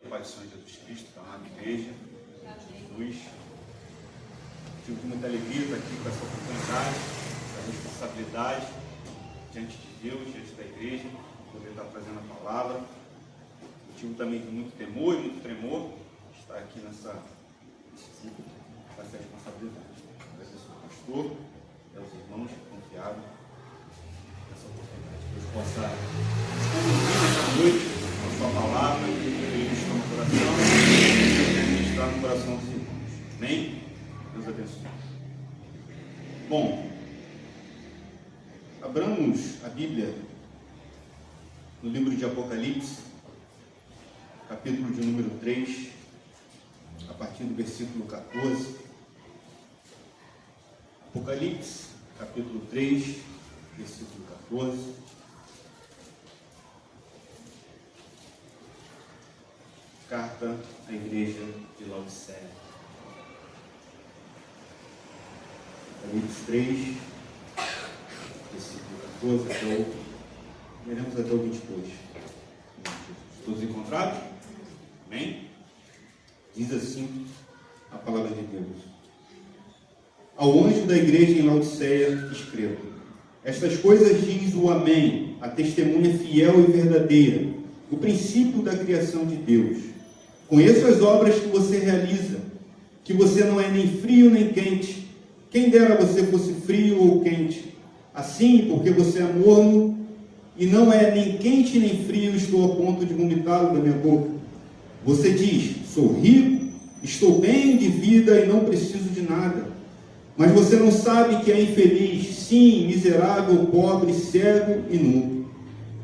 Pai do Senhor Jesus Cristo, da amada igreja, Jesus. Tive muita alegria estar aqui com essa oportunidade, essa responsabilidade diante de Deus, diante da igreja, poder estar trazendo a palavra. Motivo também de muito temor e muito tremor estar aqui nessa responsabilidade. Agradeço ao pastor e aos irmãos confiados nessa oportunidade. Que Deus possa conduzir nessa noite a sua palavra, que Ele está no coração e está no coração dos irmãos. Amém? Deus abençoe. Bom, abramos a Bíblia no livro de Apocalipse, capítulo de número 3, a partir do versículo 14. Apocalipse, capítulo 3, versículo 14. Carta à igreja de Laodiceia. Apocalipse 3, versículo 14 veremos até o 22. Todos encontrados? Amém? Diz assim a palavra de Deus. Ao anjo da igreja em Laodiceia escreva: estas coisas diz o Amém, a testemunha fiel e verdadeira, o princípio da criação de Deus. Conheço as obras que você realiza, que você não é nem frio nem quente. Quem dera você fosse frio ou quente. Assim, porque você é morno e não é nem quente nem frio, estou a ponto de vomitá-lo da minha boca. Você diz: sou rico, estou bem de vida e não preciso de nada. Mas você não sabe que é infeliz, sim, miserável, pobre, cego e nu.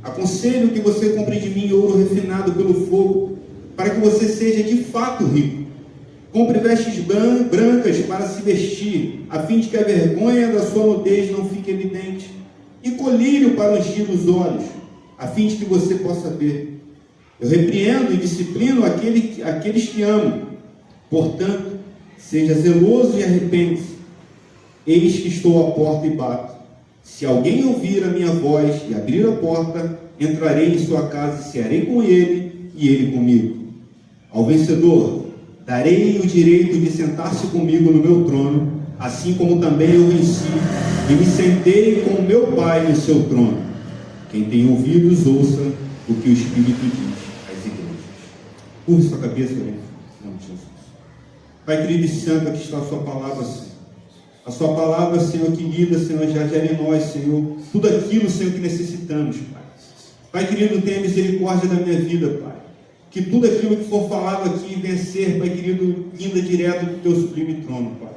Aconselho que você compre de mim ouro refinado pelo fogo, para que você seja de fato rico. Compre vestes brancas para se vestir, a fim de que a vergonha da sua nudez não fique evidente, e colírio para ungir os olhos, a fim de que você possa ver. Eu repreendo e disciplino aqueles que amo. Portanto, seja zeloso e arrepende-se. Eis que estou à porta e bato. Se alguém ouvir a minha voz e abrir a porta, entrarei em sua casa e cearei com ele e ele comigo. Ao vencedor, darei o direito de sentar-se comigo no meu trono, assim como também eu venci e me sentei com o meu Pai no seu trono. Quem tem ouvidos, ouça o que o Espírito diz às igrejas. Curve sua cabeça, em nome de Jesus. Pai querido e santo, aqui está a sua palavra, Senhor. A sua palavra, Senhor, que lida, Senhor, já gera em nós, Senhor, tudo aquilo, Senhor, que necessitamos, Pai. Pai querido, tenha misericórdia da minha vida, Pai. Que tudo aquilo que for falado aqui venha ser, Pai querido, vinda direto do teu sublime trono, Pai.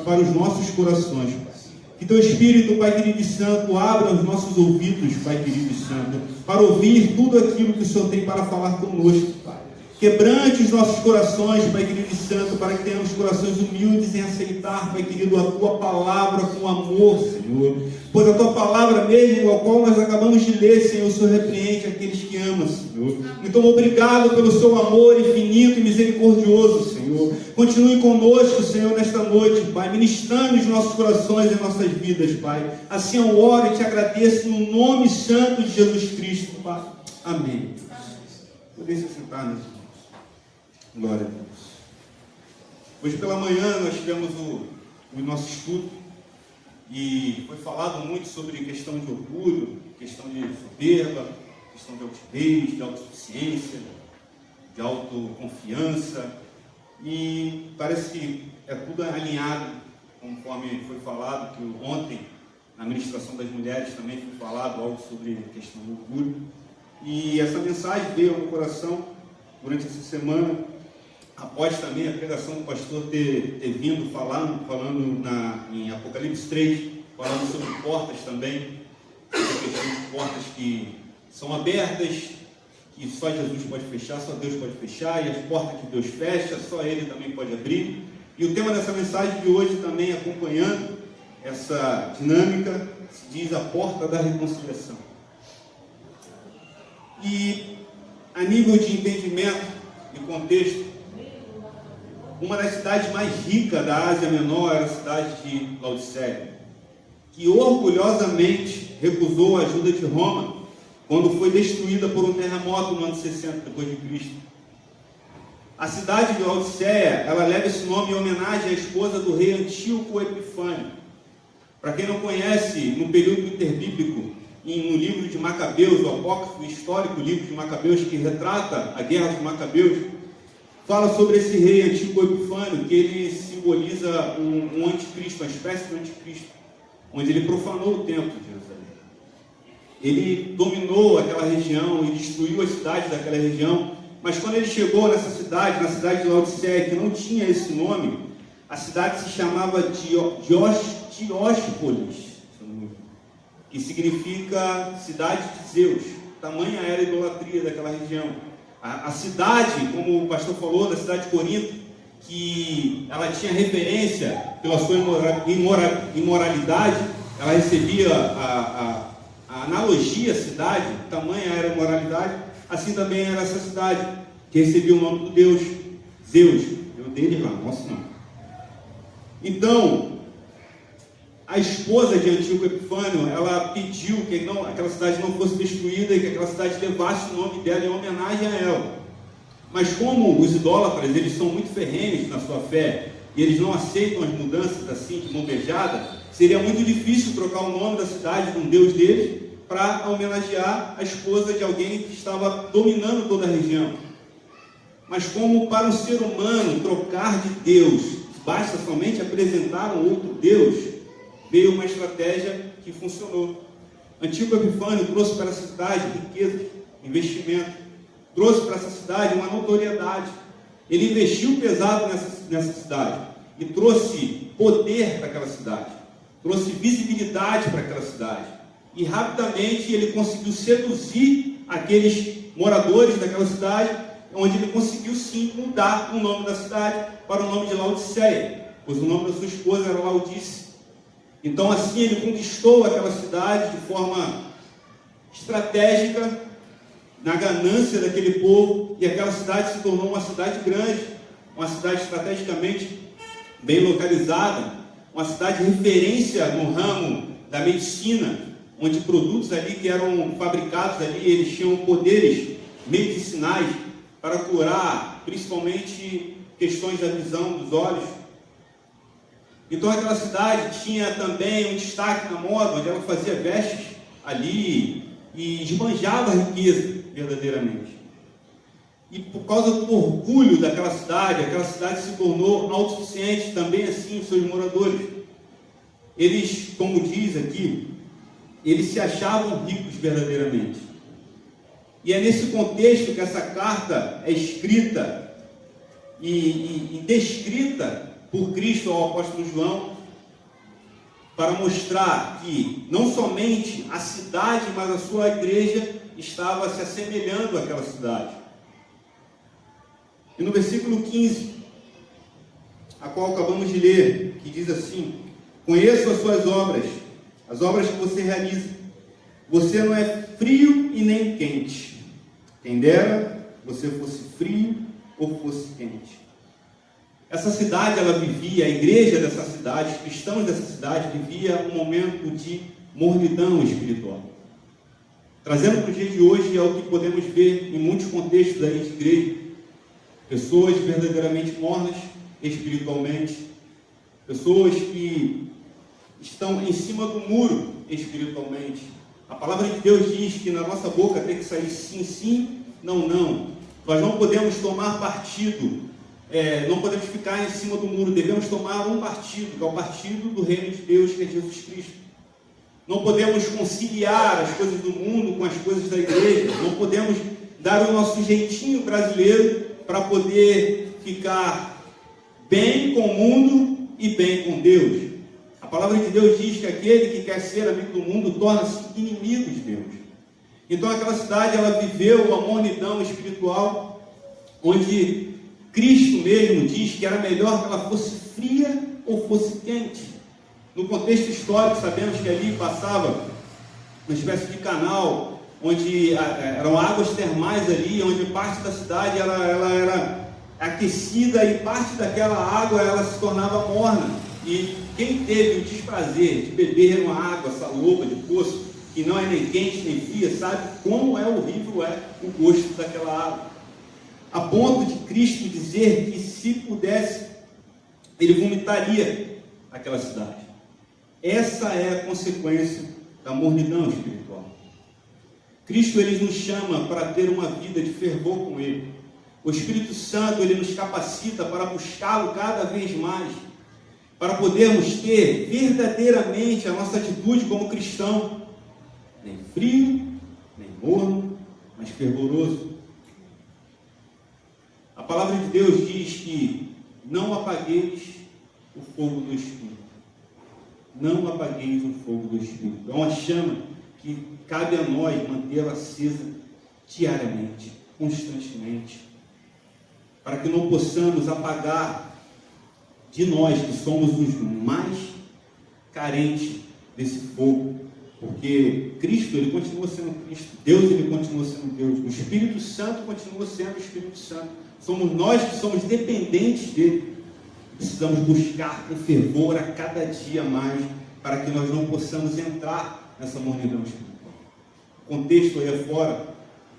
Para os nossos corações, Pai. Que teu Espírito, Pai querido e santo, abra os nossos ouvidos, Pai querido e santo, para ouvir tudo aquilo que o Senhor tem para falar conosco, Pai. Quebrante os nossos corações, Pai querido e santo, para que tenhamos corações humildes em aceitar, Pai querido, a Tua palavra com amor, Senhor. Pois a Tua palavra mesmo, a qual nós acabamos de ler, Senhor, o Senhor repreende aqueles que amam, Senhor. Então, obrigado pelo Seu amor infinito e misericordioso, Senhor. Continue conosco, Senhor, nesta noite, Pai, ministrando os nossos corações e nossas vidas, Pai. Assim eu oro e te agradeço no nome santo de Jesus Cristo, Pai. Amém. Podem se sentar, meus irmãos. Glória a Deus. Hoje pela manhã nós tivemos o nosso estudo e foi falado muito sobre questão de orgulho, questão de soberba, questão de altivez, de autossuficiência, de autoconfiança, e parece que é tudo alinhado, conforme foi falado, que ontem na ministração das mulheres também foi falado algo sobre a questão do orgulho, e essa mensagem veio ao meu coração durante essa semana, após também a pregação do pastor ter vindo falando em Apocalipse 3, falando sobre portas também, sobre a questão de portas que são abertas, que só Jesus pode fechar, só Deus pode fechar, e as portas que Deus fecha, só Ele também pode abrir. E o tema dessa mensagem de hoje também, acompanhando essa dinâmica, se diz a porta da reconciliação. E a nível de entendimento e contexto, uma das cidades mais ricas da Ásia Menor era a cidade de Laodiceia, que orgulhosamente recusou a ajuda de Roma quando foi destruída por um terremoto no ano 60 depois de Cristo. A cidade de Laodiceia, ela leva esse nome em homenagem à esposa do rei Antíoco Epifânio. Para quem não conhece, no período interbíblico, no livro de Macabeus, o apócrifo histórico livro de Macabeus, que retrata a guerra dos Macabeus, fala sobre esse rei Antíoco Epifânio, que ele simboliza um anticristo, uma espécie de anticristo, onde ele profanou o templo de Jerusalém. Ele dominou aquela região e destruiu as cidades daquela região, mas quando ele chegou nessa cidade, na cidade de Laodiceia, que não tinha esse nome, a cidade se chamava Dióspolis, que significa cidade de Zeus. Tamanha era a idolatria daquela região. A cidade, como o pastor falou, da cidade de Corinto, que ela tinha referência pela sua imoralidade, ela recebia a analogia à cidade, tamanha era a imoralidade, assim também era essa cidade, que recebia o nome do Deus, Zeus, Deus dele lá, nosso não. Então, a esposa de Antíoco Epifânio, ela pediu que aquela cidade não fosse destruída e que aquela cidade levasse o nome dela em homenagem a ela. Mas como os idólatras, eles são muito ferrenhos na sua fé e eles não aceitam as mudanças assim, de mão beijada, seria muito difícil trocar o nome da cidade de um deus deles para homenagear a esposa de alguém que estava dominando toda a região. Mas como para um ser humano trocar de Deus basta somente apresentar um outro Deus, veio uma estratégia que funcionou. Antíoco Epifânio trouxe para essa cidade riqueza, investimento, trouxe para essa cidade uma notoriedade. Ele investiu pesado nessa cidade e trouxe poder para aquela cidade, trouxe visibilidade para aquela cidade. E rapidamente ele conseguiu seduzir aqueles moradores daquela cidade, onde ele conseguiu sim mudar o nome da cidade para o nome de Laodiceia, pois o nome da sua esposa era Laodice. Então assim ele conquistou aquela cidade de forma estratégica, na ganância daquele povo, e aquela cidade se tornou uma cidade grande, uma cidade estrategicamente bem localizada, uma cidade de referência no ramo da medicina, onde produtos ali que eram fabricados ali, eles tinham poderes medicinais para curar principalmente questões da visão dos olhos. Então aquela cidade tinha também um destaque na moda, onde ela fazia vestes ali e esbanjava a riqueza verdadeiramente. E por causa do orgulho daquela cidade, aquela cidade se tornou autossuficiente, também assim os seus moradores. Eles, como diz aqui, eles se achavam ricos verdadeiramente. E é nesse contexto que essa carta é escrita e descrita por Cristo ao apóstolo João, para mostrar que não somente a cidade, mas a sua igreja estava se assemelhando àquela cidade. E no versículo 15, a qual acabamos de ler, que diz assim: conheço as suas obras, as obras que você realiza. Você não é frio e nem quente. Quem dera você fosse frio ou fosse quente. Essa cidade, ela vivia, a igreja dessa cidade, os cristãos dessa cidade, vivia um momento de mornidão espiritual. Trazendo para o dia de hoje é o que podemos ver em muitos contextos aí de igreja. Pessoas verdadeiramente mornas espiritualmente. Pessoas que estão em cima do muro espiritualmente. A palavra de Deus diz que na nossa boca tem que sair sim, sim, não, não. Nós não podemos tomar partido. Não podemos ficar em cima do muro, devemos tomar um partido, que é o partido do reino de Deus, que é Jesus Cristo. Não podemos conciliar as coisas do mundo com as coisas da igreja, não podemos dar o nosso jeitinho brasileiro para poder ficar bem com o mundo e bem com Deus. A palavra de Deus diz que aquele que quer ser amigo do mundo torna-se inimigo de Deus. Então aquela cidade, ela viveu uma mornidão espiritual, onde Cristo mesmo diz que era melhor que ela fosse fria ou fosse quente. No contexto histórico, sabemos que ali passava uma espécie de canal, onde eram águas termais ali, onde parte da cidade ela era aquecida e parte daquela água ela se tornava morna. E quem teve o desprazer de beber uma água saloba de poço, que não é nem quente nem fria, sabe como horrível é o gosto daquela água. a ponto de Cristo dizer que, se pudesse, ele vomitaria aquela cidade. Essa é a consequência da mornidão espiritual. Cristo, ele nos chama para ter uma vida de fervor com ele. O Espírito Santo, ele nos capacita para buscá-lo cada vez mais, para podermos ter verdadeiramente a nossa atitude como cristão, nem frio, nem morno, mas fervoroso. A palavra de Deus diz que não apagueis o fogo do Espírito. Não apagueis o fogo do Espírito. É uma chama que cabe a nós mantê-la acesa diariamente, constantemente, para que não possamos apagar de nós, que somos os mais carentes desse fogo, porque Cristo, ele continua sendo Cristo, Deus, ele continua sendo Deus, o Espírito Santo continua sendo o Espírito Santo. Somos nós que somos dependentes dele. Precisamos buscar com fervor a cada dia mais, para que nós não possamos entrar nessa mornidão espiritual. O contexto aí afora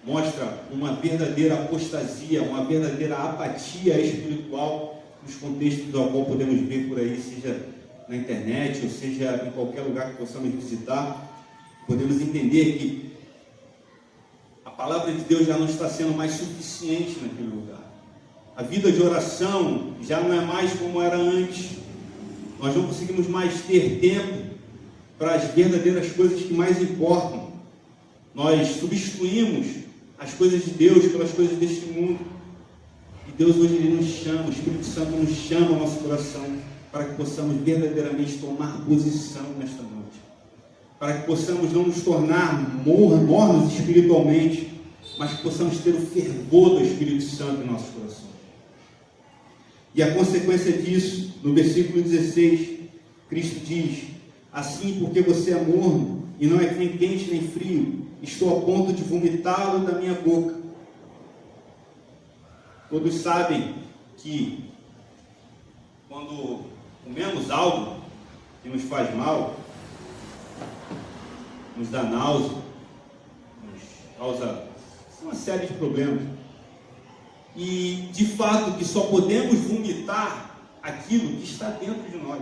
mostra uma verdadeira apostasia, uma verdadeira apatia espiritual, nos contextos do qual podemos ver por aí, seja na internet, ou seja em qualquer lugar que possamos visitar. Podemos entender que a palavra de Deus já não está sendo mais suficiente naquele lugar. A vida de oração já não é mais como era antes. Nós não conseguimos mais ter tempo para as verdadeiras coisas que mais importam. Nós substituímos as coisas de Deus pelas coisas deste mundo. E Deus hoje, ele nos chama, o Espírito Santo nos chama ao nosso coração, para que possamos verdadeiramente tomar posição nesta noite. Para que possamos não nos tornar mornos espiritualmente, mas que possamos ter o fervor do Espírito Santo em nossos corações. E a consequência disso, no versículo 16, Cristo diz: assim, porque você é morno, e não é nem quente nem frio, estou a ponto de vomitá-lo da minha boca. Todos sabem que, quando comemos algo que nos faz mal, nos dá náusea, nos causa uma série de problemas. E, de fato, que só podemos vomitar aquilo que está dentro de nós.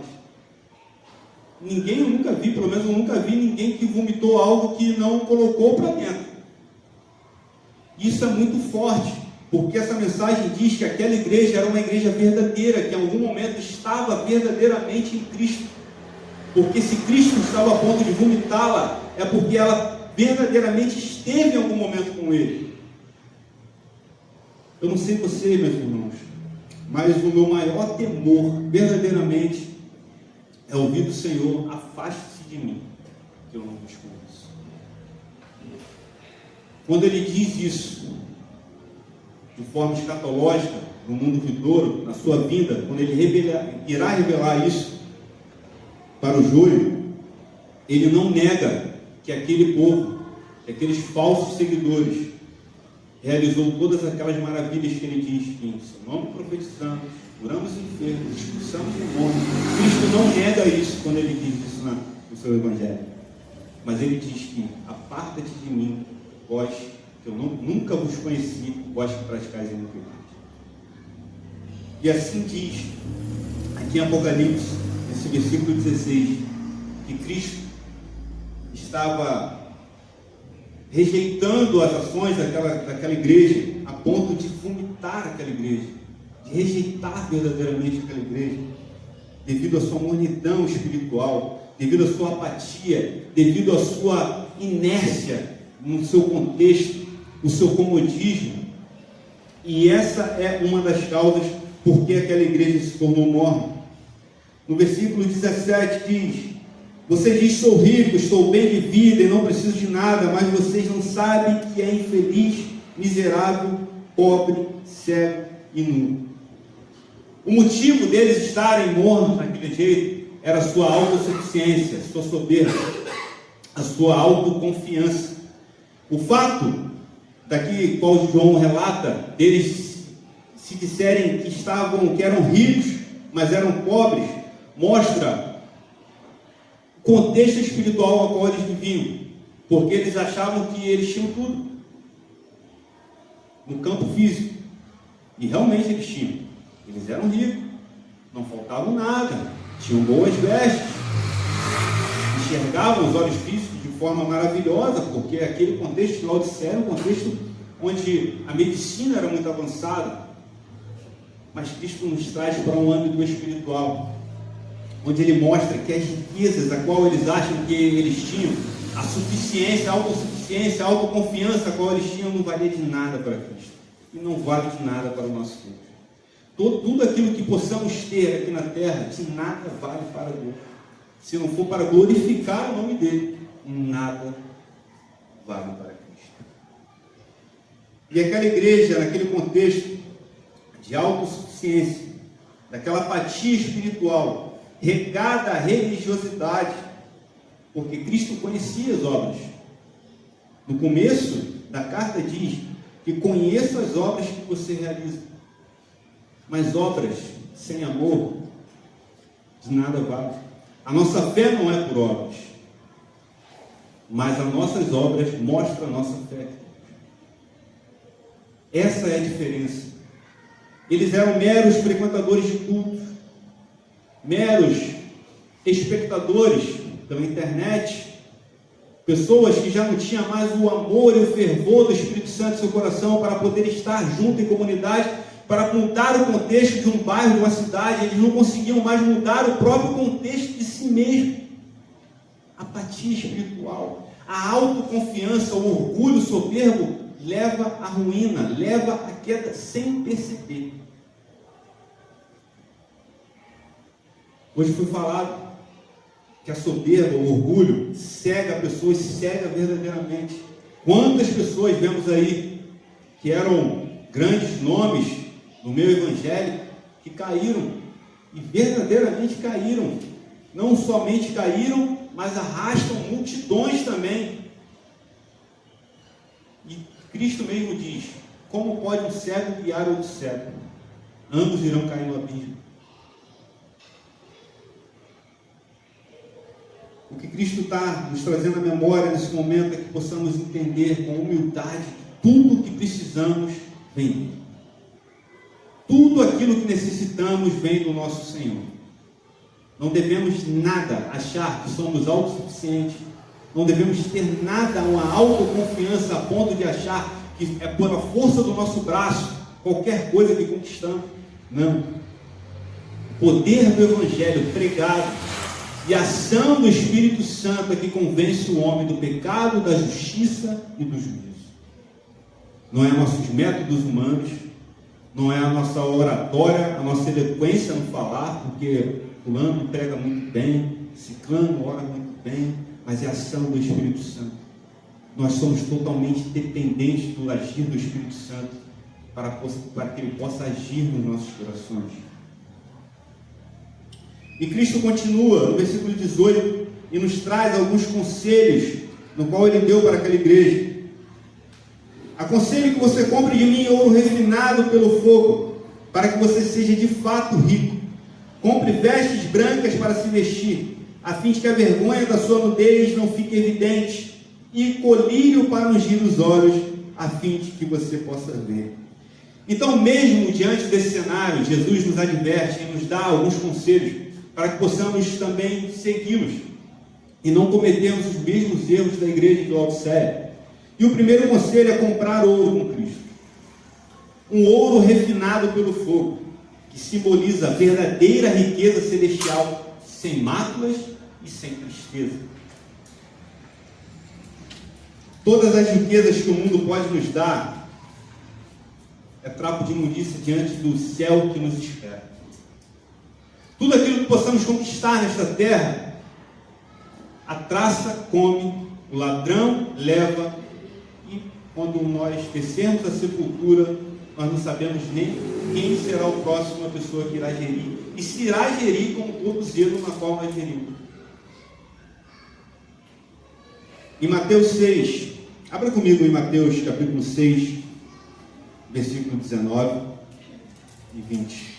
Eu nunca vi, pelo menos eu nunca vi ninguém que vomitou algo que não colocou para dentro. Isso é muito forte, porque essa mensagem diz que aquela igreja era uma igreja verdadeira, que em algum momento estava verdadeiramente em Cristo. Porque se Cristo estava a ponto de vomitá-la, é porque ela verdadeiramente esteve em algum momento com Ele. Eu não sei você, meus irmãos, mas o meu maior temor, verdadeiramente, é ouvir do Senhor: afaste-se de mim, que eu não vos conheço. Quando Ele diz isso, de forma escatológica, no mundo vindouro, na sua vinda, quando Ele irá revelar isso para o joio, Ele não nega que aquele povo, que aqueles falsos seguidores, realizou todas aquelas maravilhas que Ele diz, que em seu nome profetizamos, curamos enfermos, expulsamos demônios. Cristo não nega isso quando Ele diz isso no seu Evangelho. Mas Ele diz que: aparta-te de mim, vós, que eu nunca vos conheci, vós que praticais iniquidade. E assim diz aqui em Apocalipse, nesse versículo 16, que Cristo estava rejeitando as ações daquela igreja, a ponto de vomitar aquela igreja, de rejeitar verdadeiramente aquela igreja, devido à sua mornidão espiritual, devido à sua apatia, devido à sua inércia no seu contexto, no seu comodismo. E essa é uma das causas por que aquela igreja se tornou morna. No versículo 17 diz: você diz: sou rico, estou bem de vida e não preciso de nada, mas vocês não sabem que é infeliz, miserável, pobre, cego e nu. O motivo deles estarem mornos daquele jeito era a sua autossuficiência, a sua soberba, a sua autoconfiança. O fato, daqui qual João relata, deles se disserem que eram ricos, mas eram pobres, mostra o contexto espiritual ao qual eles viviam, porque eles achavam que eles tinham tudo no campo físico. E realmente eles tinham. Eles eram ricos, não faltavam nada, tinham boas vestes, enxergavam os olhos físicos de forma maravilhosa, porque aquele contexto de Laodiceia era um contexto onde a medicina era muito avançada. Mas Cristo nos traz para um âmbito espiritual, onde Ele mostra que as riquezas a qual eles acham que eles tinham, a suficiência, a autossuficiência, a autoconfiança a qual eles tinham, não valia de nada para Cristo. E não vale de nada para o nosso Deus. Tudo aquilo que possamos ter aqui na terra, de nada vale para Deus. Se não for para glorificar o nome dEle, nada vale para Cristo. E aquela igreja, naquele contexto de autossuficiência, daquela apatia espiritual, regada à religiosidade, porque Cristo conhecia as obras. No começo da carta diz que conheça as obras que você realiza, mas obras sem amor de nada vale. A nossa fé não é por obras, mas as nossas obras mostram a nossa fé. Essa é a diferença. Eles eram meros frequentadores de cultos, meros espectadores pela internet, pessoas que já não tinham mais o amor e o fervor do Espírito Santo em seu coração para poder estar junto em comunidade, para mudar o contexto de um bairro, de uma cidade. Eles não conseguiam mais mudar o próprio contexto de si mesmo. Apatia espiritual, a autoconfiança, o orgulho soberbo leva à ruína, leva à queda sem perceber. Hoje foi falado que a soberba, o orgulho, cega a pessoa e cega verdadeiramente. Quantas pessoas vemos aí que eram grandes nomes no meio evangélico que caíram, e verdadeiramente caíram. Não somente caíram, mas arrastam multidões também. E Cristo mesmo diz: como pode um cego guiar outro cego? Ambos irão cair no abismo. O que Cristo está nos trazendo à memória nesse momento é que possamos entender com humildade que tudo o que precisamos vem dele. Tudo aquilo que necessitamos vem do nosso Senhor. Não devemos nada achar que somos autossuficientes. Não devemos ter nada, uma autoconfiança a ponto de achar que é pela força do nosso braço qualquer coisa que conquistamos. Não. O poder do Evangelho pregado e a ação do Espírito Santo é que convence o homem do pecado, da justiça e do juízo. Não é nossos métodos humanos, não é a nossa oratória, a nossa eloquência no falar, porque fulano prega muito bem, ciclano ora muito bem, mas é a ação do Espírito Santo. Nós somos totalmente dependentes do agir do Espírito Santo para que ele possa agir nos nossos corações. E Cristo continua no versículo 18 e nos traz alguns conselhos no qual ele deu para aquela igreja. Aconselho que você compre de mim ouro refinado pelo fogo, para que você seja de fato rico. Compre vestes brancas para se vestir, a fim de que a vergonha da sua nudez não fique evidente, e colírio para ungir os olhos, a fim de que você possa ver. Então, mesmo diante desse cenário, Jesus nos adverte e nos dá alguns conselhos para que possamos também segui-los e não cometermos os mesmos erros da igreja de Laodiceia. E o primeiro conselho é comprar ouro com Cristo. Um ouro refinado pelo fogo, que simboliza a verdadeira riqueza celestial, sem máculas e sem tristeza. Todas as riquezas que o mundo pode nos dar é trapo de imundícia diante do céu que nos espera. Tudo aquilo que possamos conquistar nesta terra, a traça come, o ladrão leva, e quando nós descermos a sepultura, nós não sabemos nem quem será o próximo, a pessoa que irá gerir, e se irá gerir como todo zelo na qual nós gerimos. Em Mateus 6, abra comigo em Mateus capítulo 6, versículo 19 e 20.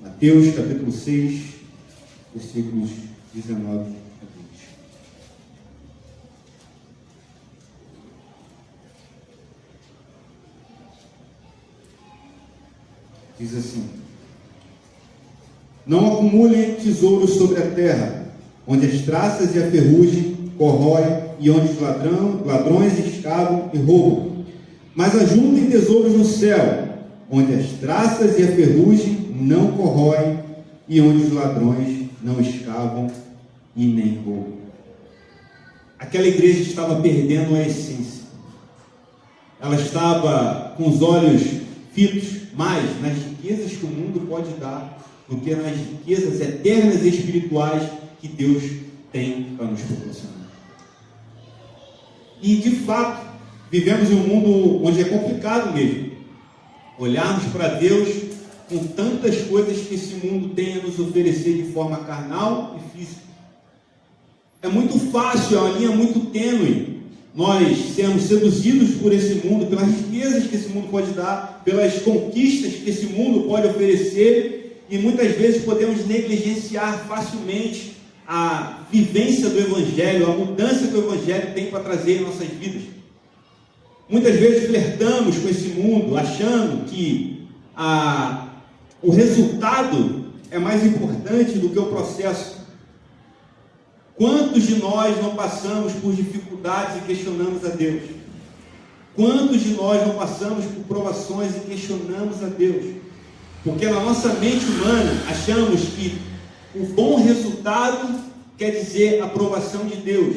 Mateus capítulo 6, versículos 19 a 20. Diz assim: não acumulem tesouros sobre a terra, onde as traças e a ferrugem corroem, e onde os ladrões escavam e roubam. Mas ajuntem tesouros no céu, onde as traças e a ferrugem não corroem, e onde os ladrões não escavam e nem roubam. Aquela igreja estava perdendo a essência. Ela estava com os olhos fitos mais nas riquezas que o mundo pode dar do que nas riquezas eternas e espirituais que Deus tem para nos proporcionar. E de fato, vivemos em um mundo onde é complicado mesmo olharmos para Deus com tantas coisas que esse mundo tem a nos oferecer de forma carnal e física. É muito fácil, é uma linha muito tênue nós sermos seduzidos por esse mundo, pelas riquezas que esse mundo pode dar, pelas conquistas que esse mundo pode oferecer, e muitas vezes podemos negligenciar facilmente a vivência do Evangelho, a mudança que o Evangelho tem para trazer em nossas vidas. Muitas vezes flertamos com esse mundo, achando que o resultado é mais importante do que o processo. Quantos de nós não passamos por dificuldades e questionamos a Deus? Quantos de nós não passamos por provações e questionamos a Deus? Porque na nossa mente humana achamos que o bom resultado quer dizer a aprovação de Deus.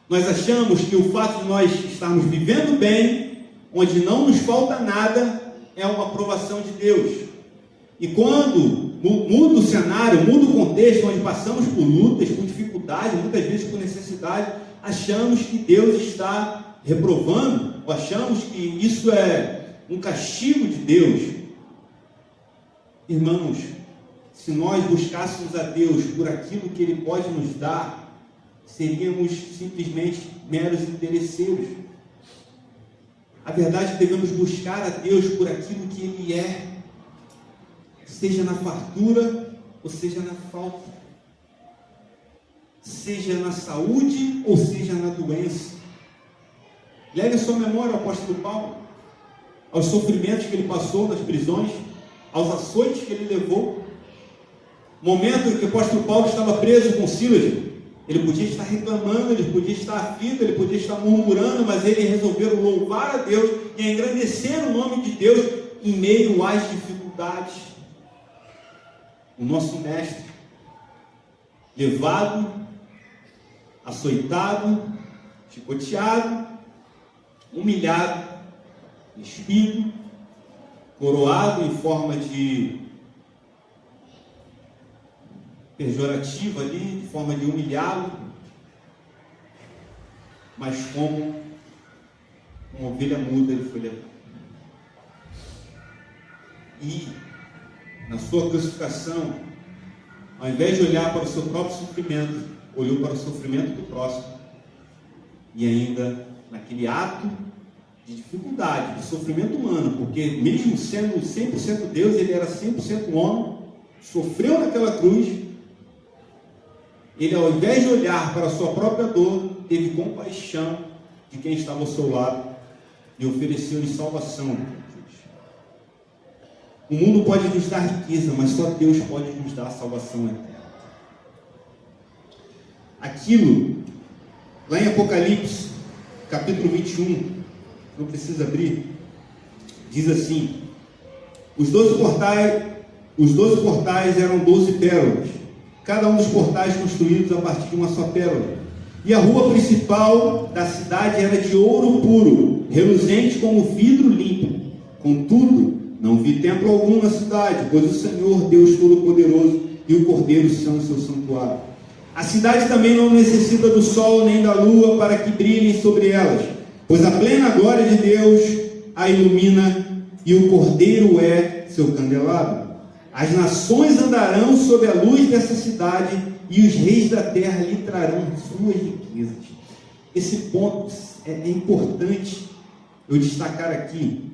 Nós achamos que o fato de nós estarmos vivendo bem, onde não nos falta nada, é uma aprovação de Deus. E quando muda o cenário, muda o contexto, onde passamos por lutas, por dificuldades, muitas vezes por necessidade, achamos que Deus está reprovando, ou achamos que isso é um castigo de Deus. Irmãos, se nós buscássemos a Deus por aquilo que Ele pode nos dar, seríamos simplesmente meros interesseiros. A verdade é que devemos buscar a Deus por aquilo que Ele é, seja na fartura ou seja na falta, seja na saúde ou seja na doença. Leve a sua memória ao apóstolo Paulo, aos sofrimentos que ele passou nas prisões, aos açoites que ele levou. Momento em que o apóstolo Paulo estava preso com Silas, ele podia estar reclamando, ele podia estar aflito, ele podia estar murmurando, mas ele resolveu louvar a Deus e engrandecer o nome de Deus em meio às dificuldades. O nosso mestre, levado, açoitado, chicoteado, humilhado, despido, coroado em forma de pejorativa ali, de forma de humilhá-lo, mas como uma ovelha muda ele foi levado. E na sua crucificação, ao invés de olhar para o seu próprio sofrimento, olhou para o sofrimento do próximo, e ainda naquele ato de dificuldade, de sofrimento humano, porque mesmo sendo 100% Deus, ele era 100% homem, sofreu naquela cruz. Ele, ao invés de olhar para a sua própria dor, teve compaixão de quem estava ao seu lado e ofereceu-lhe salvação. O mundo pode nos dar riqueza, mas só Deus pode nos dar a salvação eterna. Aquilo, lá em Apocalipse, capítulo 21, não precisa abrir, diz assim: os 12 portais eram 12 pérolas, cada um dos portais construídos a partir de uma só pérola. E a rua principal da cidade era de ouro puro, reluzente como vidro limpo. Contudo, não vi templo algum na cidade, pois o Senhor, Deus Todo-Poderoso, e o Cordeiro são o seu santuário. A cidade também não necessita do sol nem da lua para que brilhem sobre elas, pois a plena glória de Deus a ilumina, e o Cordeiro é seu candelabro. As nações andarão sob a luz dessa cidade, e os reis da terra lhe trarão suas riquezas. Esse ponto é importante eu destacar aqui,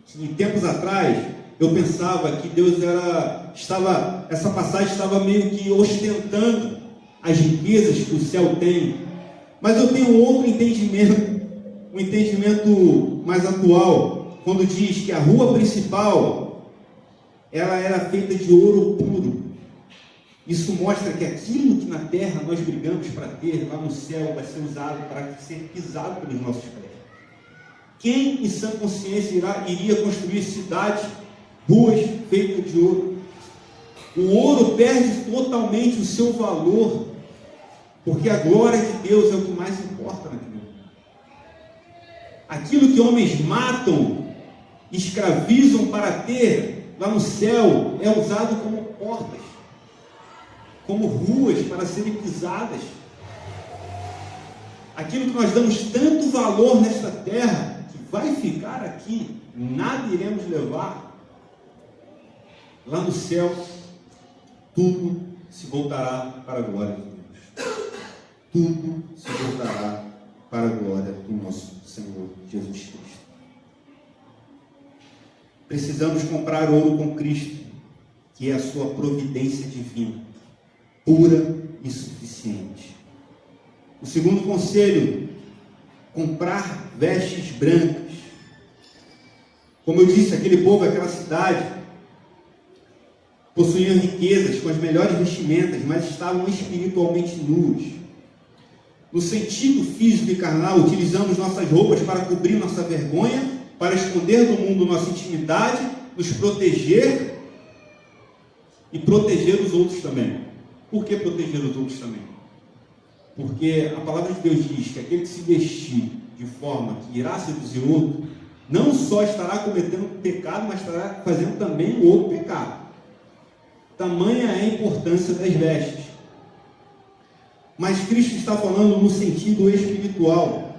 que em tempos atrás eu pensava que Deus essa passagem estava meio que ostentando as riquezas que o céu tem, mas eu tenho um outro entendimento, um entendimento mais atual, quando diz que a rua principal ela era feita de ouro puro. Isso mostra que aquilo que na terra nós brigamos para ter, lá no céu, vai ser usado para ser pisado pelos nossos pés. Quem em sã consciência iria construir cidades, ruas feitas de ouro? O ouro perde totalmente o seu valor, porque a glória de Deus é o que mais importa naquele mundo. Aquilo que homens matam, escravizam para ter lá no céu, é usado como portas, como ruas para serem pisadas. Aquilo que nós damos tanto valor nesta terra, que vai ficar aqui, nada iremos levar, lá no céu, tudo se voltará para a glória de Deus. Tudo se voltará para a glória do nosso Senhor Jesus Cristo. Precisamos comprar ouro com Cristo, que é a sua providência divina, pura e suficiente. O segundo conselho, comprar vestes brancas. Como eu disse, aquele povo, aquela cidade, possuíam riquezas com as melhores vestimentas, mas estavam espiritualmente nus. No sentido físico e carnal, utilizamos nossas roupas para cobrir nossa vergonha, para esconder do mundo nossa intimidade, nos proteger e proteger os outros também. Por que proteger os outros também? Porque a palavra de Deus diz que aquele que se vestir de forma que irá seduzir o outro, não só estará cometendo pecado, mas estará fazendo também o outro pecado. Tamanha é a importância das vestes. Mas Cristo está falando no sentido espiritual.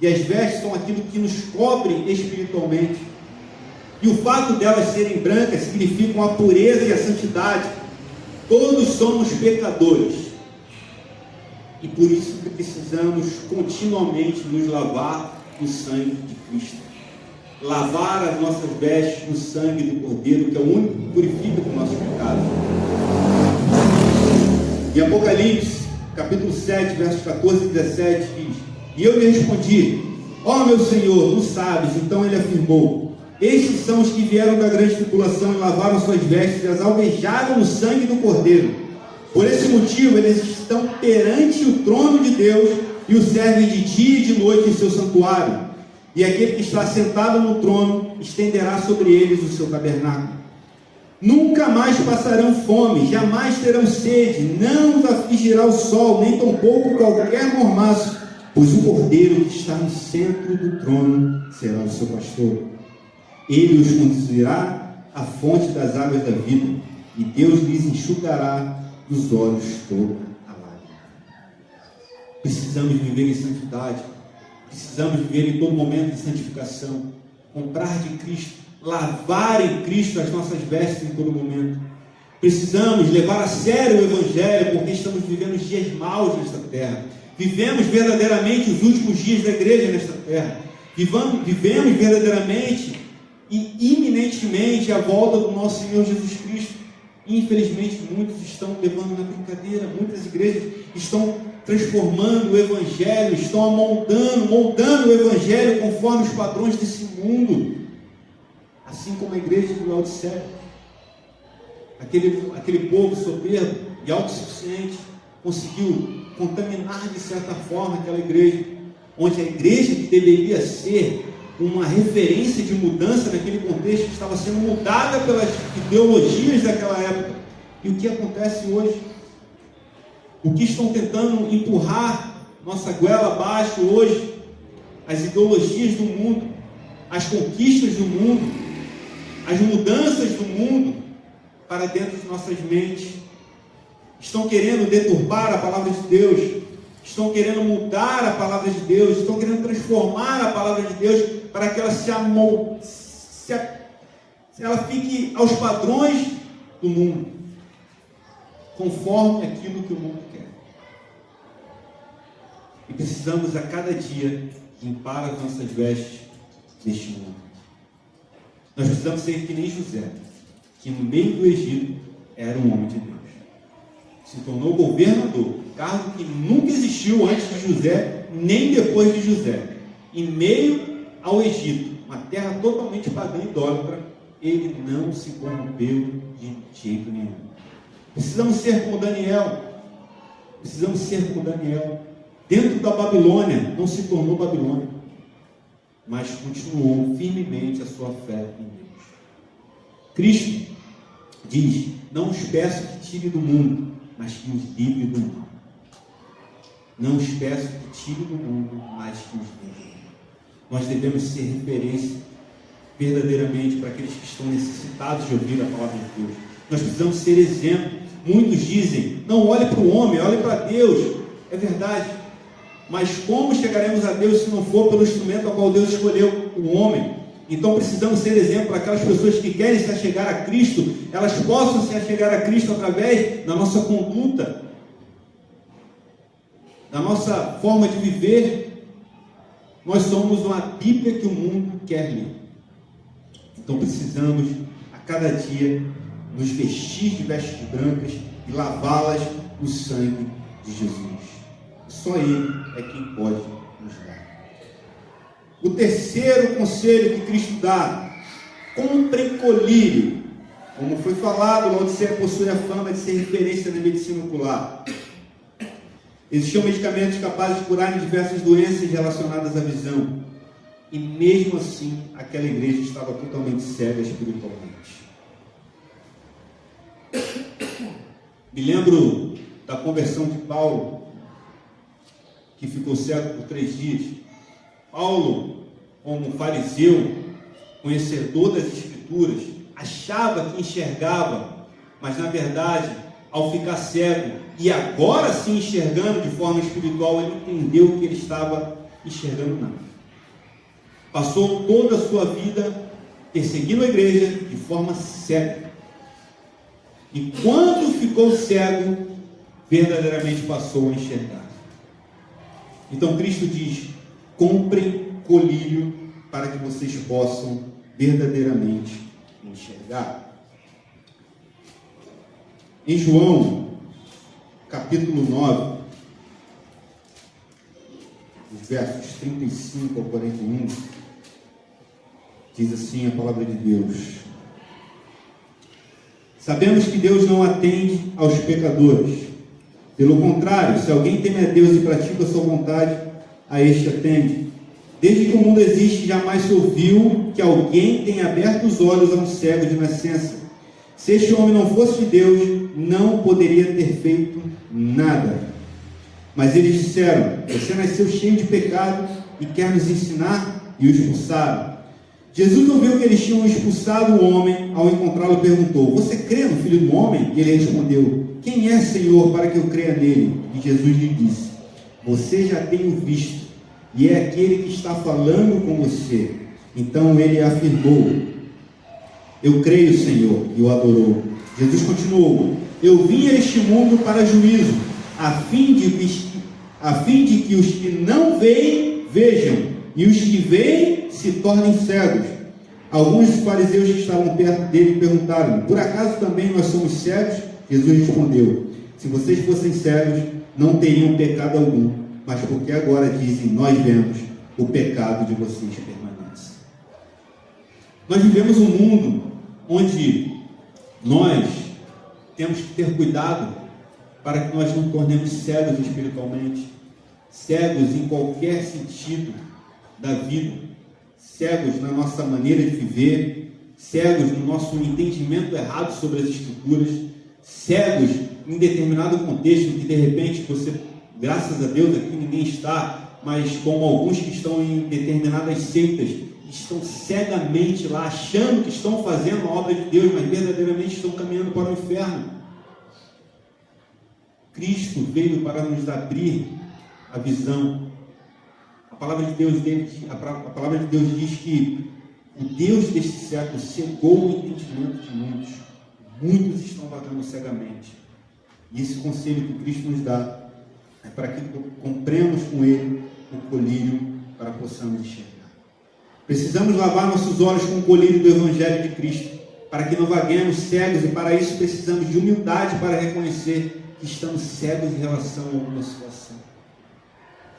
E as vestes são aquilo que nos cobre espiritualmente. E o fato delas serem brancas significam a pureza e a santidade. Todos somos pecadores. E por isso que precisamos continuamente nos lavar no sangue de Cristo. Lavar as nossas vestes no sangue do Cordeiro, que é o único que purifica os nossos pecados. Em Apocalipse, capítulo 7, versos 14 e 17, diz: E eu lhe respondi: Ó meu Senhor, tu sabes. Então ele afirmou: Estes são os que vieram da grande tribulação e lavaram suas vestes e as alvejaram no sangue do Cordeiro. Por esse motivo eles estão perante o trono de Deus e o servem de dia e de noite em seu santuário. E aquele que está sentado no trono estenderá sobre eles o seu tabernáculo. Nunca mais passarão fome, jamais terão sede, não os afligirá o sol, nem tampouco qualquer mormaço, pois o Cordeiro que está no centro do trono será o seu pastor. Ele os conduzirá à fonte das águas da vida, e Deus lhes enxugará dos olhos toda a lágrima. Precisamos viver em santidade. Precisamos viver em todo momento em santificação, comprar de Cristo, lavar em Cristo as nossas vestes em todo momento. Precisamos levar a sério o Evangelho, porque estamos vivendo os dias maus nesta terra. Vivemos verdadeiramente os últimos dias da igreja nesta terra. Vivemos verdadeiramente e iminentemente a volta do nosso Senhor Jesus Cristo. Infelizmente, muitos estão levando na brincadeira, muitas igrejas estão transformando o Evangelho, estão moldando o Evangelho conforme os padrões desse mundo, assim como a igreja de Laodiceia. Aquele povo soberbo e autossuficiente conseguiu contaminar de certa forma aquela igreja, onde a igreja que deveria ser uma referência de mudança naquele contexto estava sendo mudada pelas ideologias daquela época. E o que acontece hoje? O que estão tentando empurrar nossa goela abaixo hoje? As ideologias do mundo, as conquistas do mundo, as mudanças do mundo para dentro de nossas mentes. Estão querendo deturpar a palavra de Deus, estão querendo mudar a palavra de Deus, estão querendo transformar a palavra de Deus para que ela ela fique aos padrões do mundo, conforme aquilo que o mundo quer. E precisamos a cada dia limpar as nossas vestes deste mundo. Nós precisamos ser que nem José, que no meio do Egito era um homem de Deus. Se tornou governador, cargo que nunca existiu antes de José, nem depois de José. Em meio ao Egito, uma terra totalmente pagã e idólatra, ele não se corrompeu de jeito nenhum. Precisamos ser como Daniel. Precisamos ser como Daniel. Dentro da Babilônia, não se tornou Babilônia, mas continuou firmemente a sua fé em Deus. Cristo diz: não os peço que tire do mundo, mas que os livre do mal. Não os peço que tire do mundo, mas que os livre. Nós devemos ser referência verdadeiramente para aqueles que estão necessitados de ouvir a palavra de Deus. Nós precisamos ser exemplo. Muitos dizem: não olhe para o homem, olhe para Deus. É verdade. Mas como chegaremos a Deus se não for pelo instrumento ao qual Deus escolheu, o homem? Então precisamos ser exemplo para aquelas pessoas que querem se achegar a Cristo. Elas possam se achegar a Cristo através da nossa conduta, da nossa forma de viver. Nós somos uma Bíblia que o mundo quer ler. Então precisamos a cada dia nos vestir de vestes brancas e lavá-las no sangue de Jesus. Só Ele é quem pode nos dar. O terceiro conselho que Cristo dá: compre colírio. Como foi falado, Laodiceia possui a fama de ser referência na medicina ocular. Existiam medicamentos capazes de curar diversas doenças relacionadas à visão. E mesmo assim, aquela igreja estava totalmente cega espiritualmente. Me lembro da conversão de Paulo, que ficou cego por 3 dias. Paulo, como fariseu, conhecedor das Escrituras, achava que enxergava, mas na verdade, ao ficar cego e agora sim enxergando de forma espiritual, ele entendeu que ele estava enxergando nada. Passou toda a sua vida perseguindo a igreja de forma cega. E quando ficou cego, verdadeiramente passou a enxergar. Então Cristo diz: comprem colírio para que vocês possam verdadeiramente enxergar. Em João, capítulo 9, os versos 35 ao 41, diz assim a palavra de Deus: sabemos que Deus não atende aos pecadores. Pelo contrário, se alguém teme a Deus e pratica a sua vontade, a este atende. Desde que o mundo existe, jamais se ouviu que alguém tenha aberto os olhos a um cego de nascença. Se este homem não fosse de Deus, não poderia ter feito nada. Mas eles disseram: você nasceu cheio de pecado e quer nos ensinar? E o expulsaram. Jesus ouviu que eles tinham expulsado o homem. Ao encontrá-lo, perguntou: você crê no Filho do Homem? E ele respondeu: quem é, Senhor, para que eu creia nele? E Jesus lhe disse: você já tem o visto, e é aquele que está falando com você. Então ele afirmou: eu creio, Senhor, e o adorou. Jesus continuou: eu vim a este mundo para juízo, a fim de que os que não veem, vejam, e os que veem se tornem cegos. Alguns dos fariseus que estavam perto dele perguntaram: por acaso também nós somos cegos? Jesus respondeu: se vocês fossem cegos, não teriam pecado algum, mas porque agora dizem: nós vemos, o pecado de vocês permanece. Nós vivemos um mundo onde nós temos que ter cuidado para que nós não tornemos cegos espiritualmente, cegos em qualquer sentido da vida, cegos na nossa maneira de viver, cegos no nosso entendimento errado sobre as Escrituras, cegos em determinado contexto que de repente você, graças a Deus aqui ninguém está, mas como alguns que estão em determinadas seitas, estão cegamente lá, achando que estão fazendo a obra de Deus, mas verdadeiramente estão caminhando para o inferno. Cristo veio para nos abrir a visão. A palavra de Deus diz que o Deus deste século cegou o entendimento de muitos. Muitos estão vagando cegamente. E esse conselho que Cristo nos dá é para que compremos com Ele o colírio para possamos enxergar. Precisamos lavar nossos olhos com o colírio do Evangelho de Cristo, para que não vaguemos cegos, e para isso precisamos de humildade para reconhecer que estamos cegos em relação a alguma situação.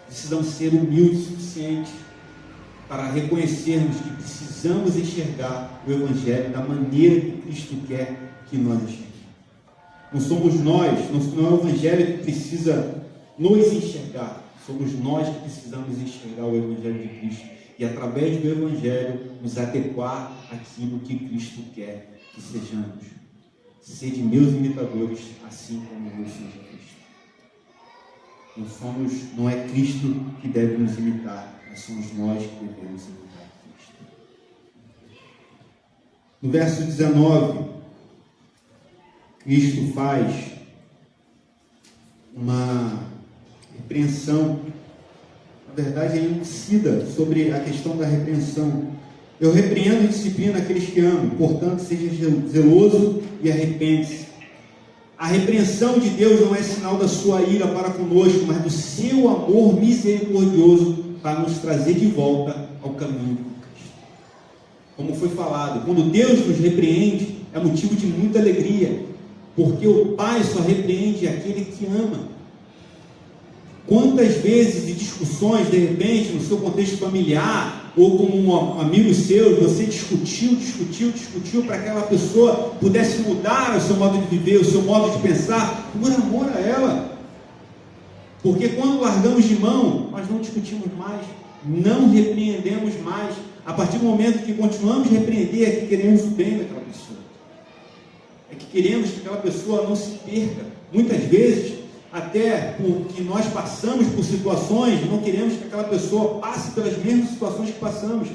Precisamos ser humildes o suficiente para reconhecermos que precisamos enxergar o Evangelho da maneira que Cristo quer que nós enxerguemos. Não somos nós, não é o Evangelho que precisa nos enxergar, somos nós que precisamos enxergar o Evangelho de Cristo e, através do Evangelho, nos adequar àquilo que Cristo quer que sejamos. Sede meus imitadores, assim como eu sou de Cristo. Não é Cristo que deve nos imitar, mas somos nós que devemos imitar Cristo. No verso 19, Cristo faz uma repreensão. Na verdade, ele incida sobre a questão da repreensão. Eu repreendo e disciplino aqueles que amo, portanto, seja zeloso e arrepende-se. A repreensão de Deus não é sinal da sua ira para conosco, mas do seu amor misericordioso para nos trazer de volta ao caminho de Cristo. Como foi falado, quando Deus nos repreende, é motivo de muita alegria, porque o Pai só repreende aquele que ama. Quantas vezes de discussões, de repente, no seu contexto familiar, ou com um amigo seu, você discutiu para que aquela pessoa pudesse mudar o seu modo de viver, o seu modo de pensar, por amor a ela. Porque quando largamos de mão, nós não discutimos mais, não repreendemos mais. A partir do momento que continuamos a repreender, é que queremos o bem daquela pessoa. É que queremos que aquela pessoa não se perca. Muitas vezes, até porque nós passamos por situações, não queremos que aquela pessoa passe pelas mesmas situações que passamos.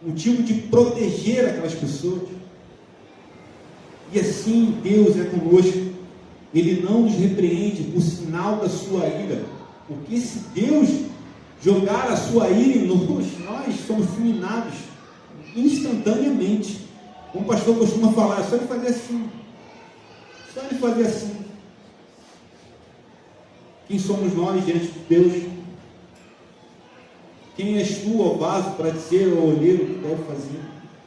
Motivo de proteger aquelas pessoas. E assim Deus é conosco. Ele não nos repreende por sinal da sua ira. Porque se Deus jogar a sua ira em nós somos fulminados instantaneamente. Como o pastor costuma falar, é só ele fazer assim. Só ele fazer assim. Quem somos nós diante de Deus? Quem és tu, ó vaso, para dizer ao olheiro o que deve fazer?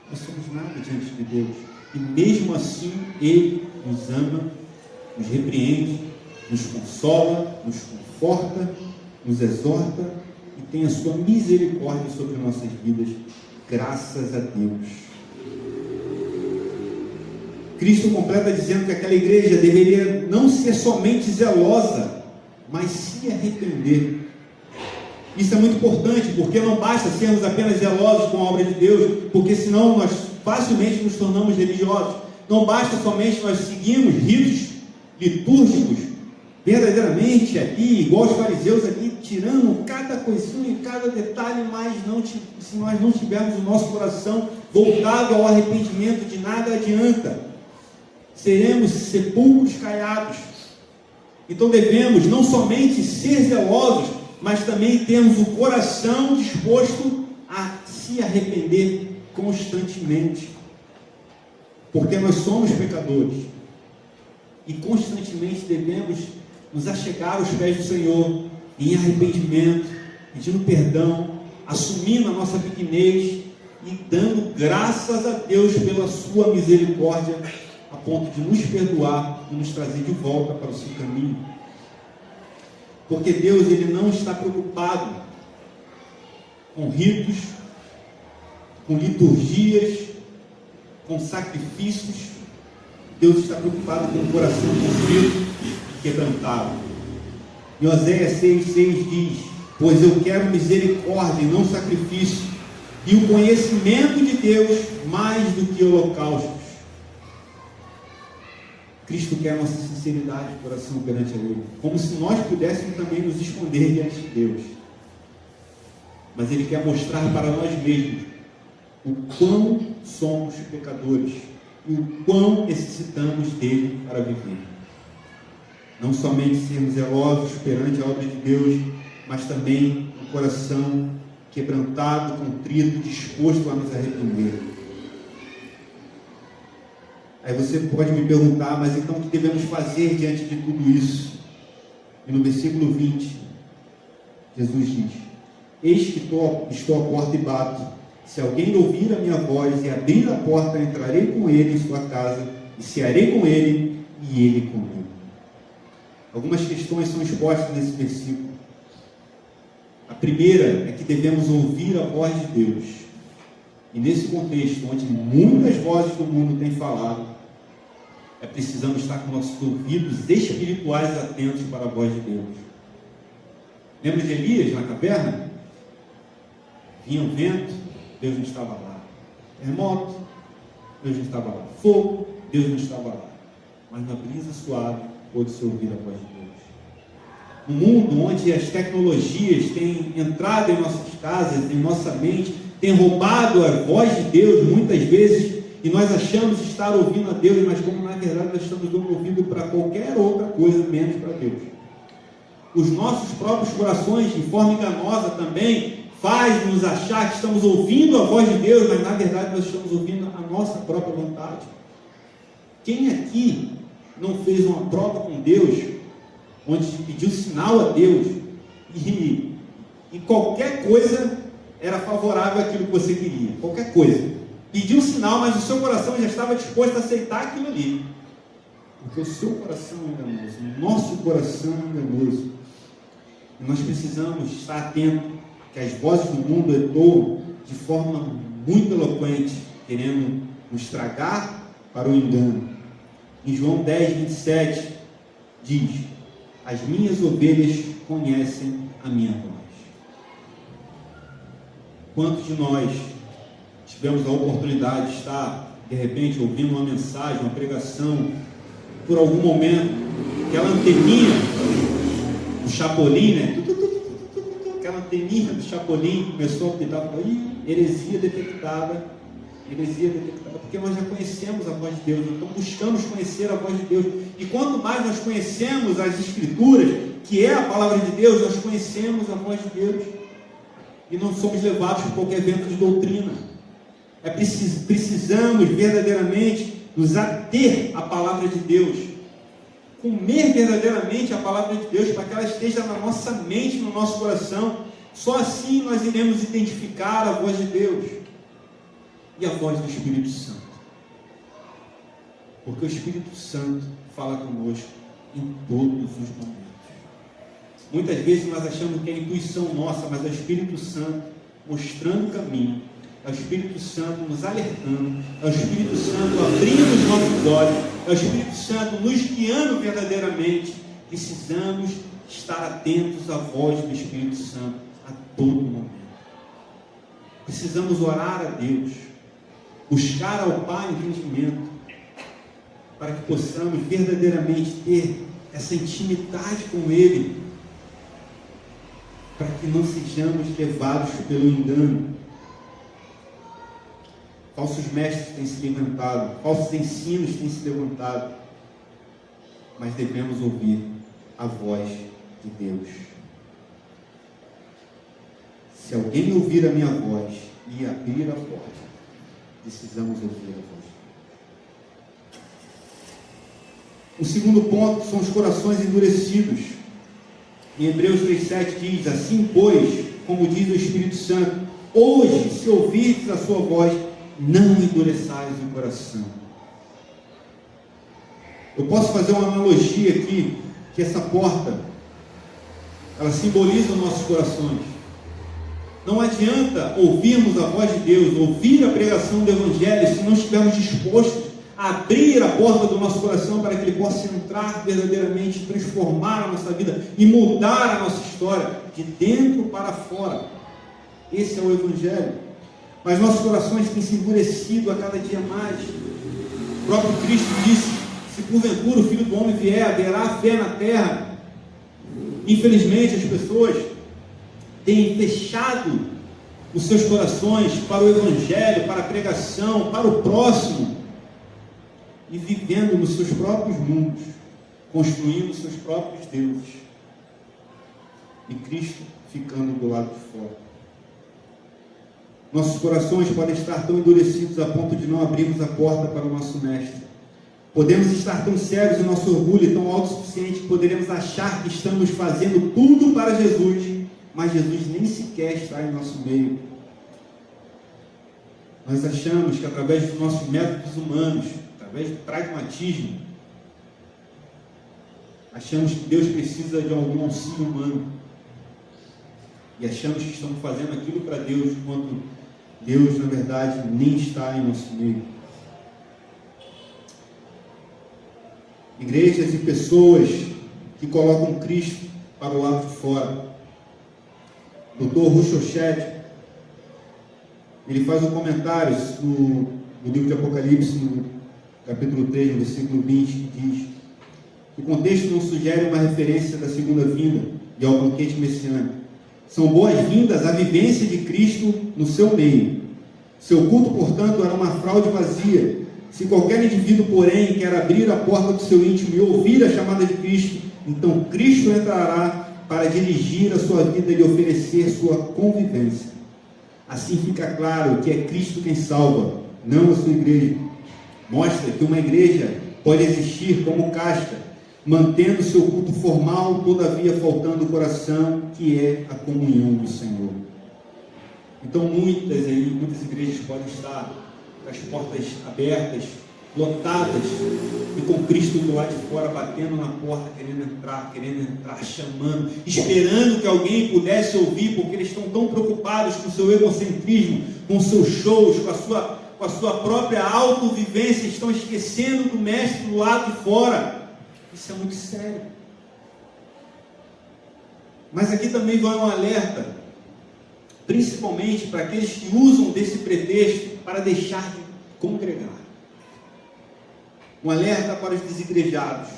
Não somos nada diante de Deus. E mesmo assim, Ele nos ama, nos repreende, nos consola, nos conforta, nos exorta e tem a sua misericórdia sobre nossas vidas, graças a Deus. Cristo completa dizendo que aquela igreja deveria não ser somente zelosa, mas se arrepender. Isso é muito importante, porque não basta sermos apenas zelosos com a obra de Deus, porque senão nós facilmente nos tornamos religiosos. Não basta somente nós seguirmos ritos litúrgicos, verdadeiramente ali, igual os fariseus ali, tirando cada coisinha e cada detalhe, mas se nós não tivermos o nosso coração voltado ao arrependimento, de nada adianta. Seremos sepulcros caiados. Então devemos não somente ser zelosos, mas também termos o coração disposto a se arrepender constantemente. Porque nós somos pecadores. E constantemente devemos nos achegar aos pés do Senhor em arrependimento, pedindo perdão, assumindo a nossa pequenez e dando graças a Deus pela sua misericórdia, a ponto de nos perdoar e nos trazer de volta para o seu caminho. Porque Deus, Ele não está preocupado com ritos, com liturgias, com sacrifícios. Deus está preocupado com o coração contrito e quebrantado. Em Oséias 6,6 diz: pois eu quero misericórdia e não sacrifício, e o conhecimento de Deus mais do que holocaustos. Cristo quer a nossa sinceridade de coração perante a Ele, como se nós pudéssemos também nos esconder diante de Deus. Mas Ele quer mostrar para nós mesmos o quão somos pecadores e o quão necessitamos dele para viver. Não somente sermos zelosos perante a obra de Deus, mas também um coração quebrantado, contrito, disposto a nos arrepender. Aí você pode me perguntar, mas então o que devemos fazer diante de tudo isso? E no versículo 20, Jesus diz: eis que estou à porta e bato. Se alguém ouvir a minha voz e abrir a porta, entrarei com ele em sua casa, e cearei com ele, e ele comigo. Algumas questões são expostas nesse versículo. A primeira é que devemos ouvir a voz de Deus. E nesse contexto, onde muitas vozes do mundo têm falado, precisamos estar com nossos ouvidos espirituais atentos para a voz de Deus. Lembra de Elias na caverna? Vinha o vento, Deus não estava lá. Terremoto, Deus não estava lá. Fogo, Deus não estava lá. Mas na brisa suave, pôde-se ouvir a voz de Deus. Um mundo onde as tecnologias têm entrado em nossas casas, em nossa mente, têm roubado a voz de Deus muitas vezes, e nós achamos estar ouvindo a Deus, mas como na verdade nós estamos dando ouvido para qualquer outra coisa, menos para Deus. Os nossos próprios corações, de forma enganosa também, faz-nos achar que estamos ouvindo a voz de Deus, mas na verdade nós estamos ouvindo a nossa própria vontade. Quem aqui não fez uma prova com Deus, onde pediu sinal a Deus, e qualquer coisa era favorável àquilo que você queria, qualquer coisa. Pediu um sinal, mas o seu coração já estava disposto a aceitar aquilo ali. Porque o seu coração é enganoso, o nosso coração é enganoso. E nós precisamos estar atentos que as vozes do mundo ecoam de forma muito eloquente, querendo nos estragar para o engano. Em João 10, 27, diz: as minhas ovelhas conhecem a minha voz. Quantos de nós tivemos a oportunidade de estar, de repente, ouvindo uma mensagem, uma pregação, por algum momento, aquela anteninha do Chapolin, né? Aquela anteninha do Chapolin começou a apitar, heresia detectada, porque nós já conhecemos a voz de Deus, então buscamos conhecer a voz de Deus, e quanto mais nós conhecemos as Escrituras, que é a palavra de Deus, nós conhecemos a voz de Deus, e não somos levados por qualquer vento de doutrina. Precisamos verdadeiramente nos ater à palavra de Deus, comer verdadeiramente a palavra de Deus, para que ela esteja na nossa mente, no nosso coração. Só assim nós iremos identificar a voz de Deus e a voz do Espírito Santo, porque o Espírito Santo fala conosco em todos os momentos. Muitas vezes nós achamos que é a intuição nossa, mas é o Espírito Santo mostrando o caminho, é o Espírito Santo nos alertando, é o Espírito Santo abrindo os nossos olhos, é o Espírito Santo nos guiando verdadeiramente. Precisamos estar atentos à voz do Espírito Santo a todo momento. Precisamos orar a Deus, buscar ao Pai entendimento, para que possamos verdadeiramente ter essa intimidade com Ele, para que não sejamos levados pelo engano. Falsos mestres têm se levantado, falsos ensinos têm se levantado, mas devemos ouvir a voz de Deus. Se alguém ouvir a minha voz e abrir a porta, precisamos ouvir a voz. O segundo ponto são os corações endurecidos. Em Hebreus 3,7 diz: assim, pois, como diz o Espírito Santo, hoje, se ouvirdes a sua voz, não endureçais o coração. Eu posso fazer uma analogia aqui, que essa porta, ela simboliza os nossos corações. Não adianta ouvirmos a voz de Deus, ouvir a pregação do Evangelho, se não estivermos dispostos a abrir a porta do nosso coração para que Ele possa entrar verdadeiramente, transformar a nossa vida e mudar a nossa história de dentro para fora. Esse é o Evangelho. Mas nossos corações têm se endurecido a cada dia mais. O próprio Cristo disse: se porventura o Filho do Homem vier, haverá fé na terra. Infelizmente as pessoas têm fechado os seus corações para o Evangelho, para a pregação, para o próximo, e vivendo nos seus próprios mundos, construindo os seus próprios deuses, e Cristo ficando do lado de fora. Nossos corações podem estar tão endurecidos a ponto de não abrirmos a porta para o nosso Mestre. Podemos estar tão cegos em nosso orgulho e tão autossuficientes que poderemos achar que estamos fazendo tudo para Jesus, mas Jesus nem sequer está em nosso meio. Nós achamos que através dos nossos métodos humanos, através do pragmatismo, achamos que Deus precisa de algum auxílio humano. e achamos que estamos fazendo aquilo para Deus, enquanto Deus, na verdade, nem está em nosso meio. Igrejas e pessoas que colocam Cristo para o lado de fora. Dr. Rushochet, ele faz um comentário no livro de Apocalipse, no capítulo 3, no versículo 20, que diz: o contexto não sugere uma referência da segunda vinda e ao banquete messiânico. São boas-vindas à vivência de Cristo no seu meio. Seu culto, portanto, era uma fraude vazia. Se qualquer indivíduo, porém, quer abrir a porta do seu íntimo e ouvir a chamada de Cristo, então Cristo entrará para dirigir a sua vida e lhe oferecer sua convivência. Assim fica claro que é Cristo quem salva, não a sua igreja. Mostra que uma igreja pode existir como casta, mantendo seu culto formal, todavia faltando o coração, que é a comunhão do Senhor. Então muitas igrejas podem estar com as portas abertas, lotadas, e com Cristo do lado de fora, batendo na porta, querendo entrar, chamando, esperando que alguém pudesse ouvir, porque eles estão tão preocupados com o seu egocentrismo, com os seus shows, com a sua própria autovivência, estão esquecendo do mestre do lado de fora. Isso é muito sério. Mas aqui também vai um alerta, principalmente para aqueles que usam desse pretexto para deixar de congregar. Um alerta para os desigrejados.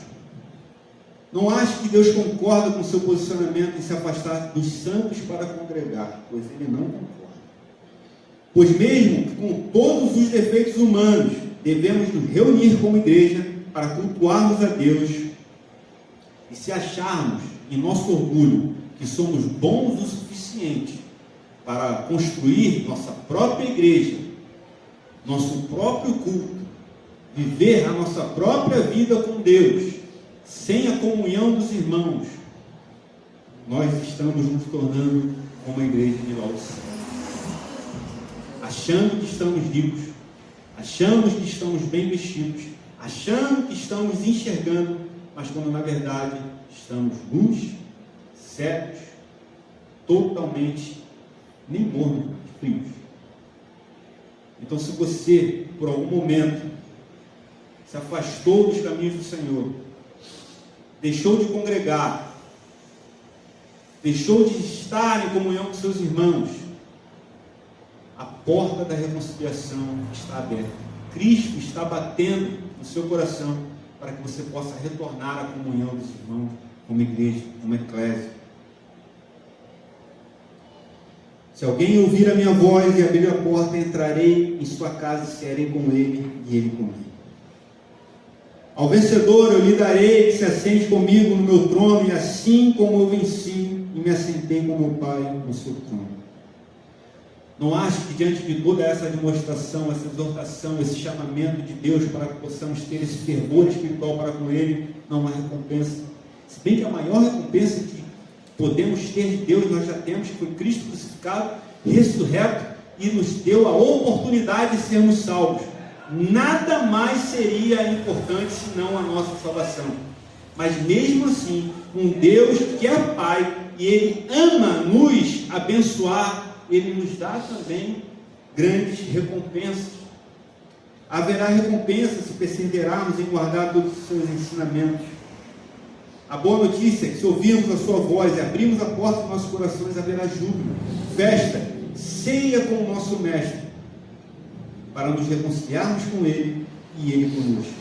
Não ache que Deus concorda com o seu posicionamento em se afastar dos santos para congregar, pois Ele não concorda. Pois mesmo que com todos os defeitos humanos, devemos nos reunir como igreja para cultuarmos a Deus, e se acharmos em nosso orgulho que somos bons o suficiente para construir nossa própria igreja, nosso próprio culto, viver a nossa própria vida com Deus, sem a comunhão dos irmãos, nós estamos nos tornando uma igreja de Laodiceia. Achando que estamos ricos, achamos que estamos bem vestidos, achando que estamos enxergando, mas quando na verdade estamos nus, cegos, totalmente nem mornos, frios. Então, se você, por algum momento, se afastou dos caminhos do Senhor, deixou de congregar, deixou de estar em comunhão com seus irmãos, a porta da reconciliação está aberta. Cristo está batendo no seu coração para que você possa retornar à comunhão dos irmãos, como igreja, como eclésia. Se alguém ouvir a minha voz e abrir a porta, entrarei em sua casa e cearei com ele e ele comigo. Ao vencedor eu lhe darei que se assente comigo no meu trono, e assim como eu venci e me assentei com meu Pai no seu trono. Não acho que diante de toda essa demonstração, essa exortação, esse chamamento de Deus para que possamos ter esse fervor espiritual para com Ele, não há recompensa. Se bem que a maior recompensa que podemos ter de Deus, nós já temos, que foi Cristo crucificado, ressurreto, e nos deu a oportunidade de sermos salvos. Nada mais seria importante senão a nossa salvação. Mas mesmo assim, um Deus que é Pai, e Ele ama nos abençoar, Ele nos dá também grandes recompensas. Haverá recompensa se perseverarmos em guardar todos os seus ensinamentos. A boa notícia é que se ouvirmos a sua voz e abrirmos a porta dos nossos corações, haverá júbilo, festa, ceia com o nosso Mestre, para nos reconciliarmos com Ele e Ele conosco.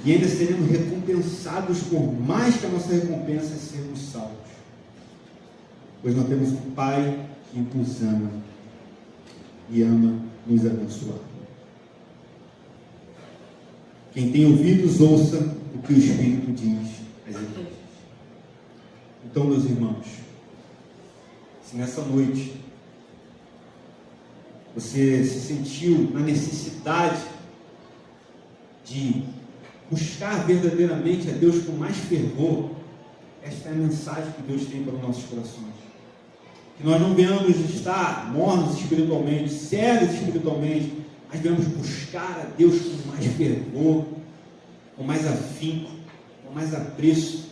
E ainda seremos recompensados, por mais que a nossa recompensa é sermos salvos. Pois nós temos um Pai que nos ama e ama nos abençoar. Quem tem ouvidos, ouça o que o Espírito diz às igrejas. Então, meus irmãos, se nessa noite você se sentiu na necessidade de buscar verdadeiramente a Deus com mais fervor, esta é a mensagem que Deus tem para os nossos corações. Que nós não venhamos estar mornos espiritualmente, cegos espiritualmente, mas venhamos buscar a Deus com mais fervor, com mais afinco, com mais apreço,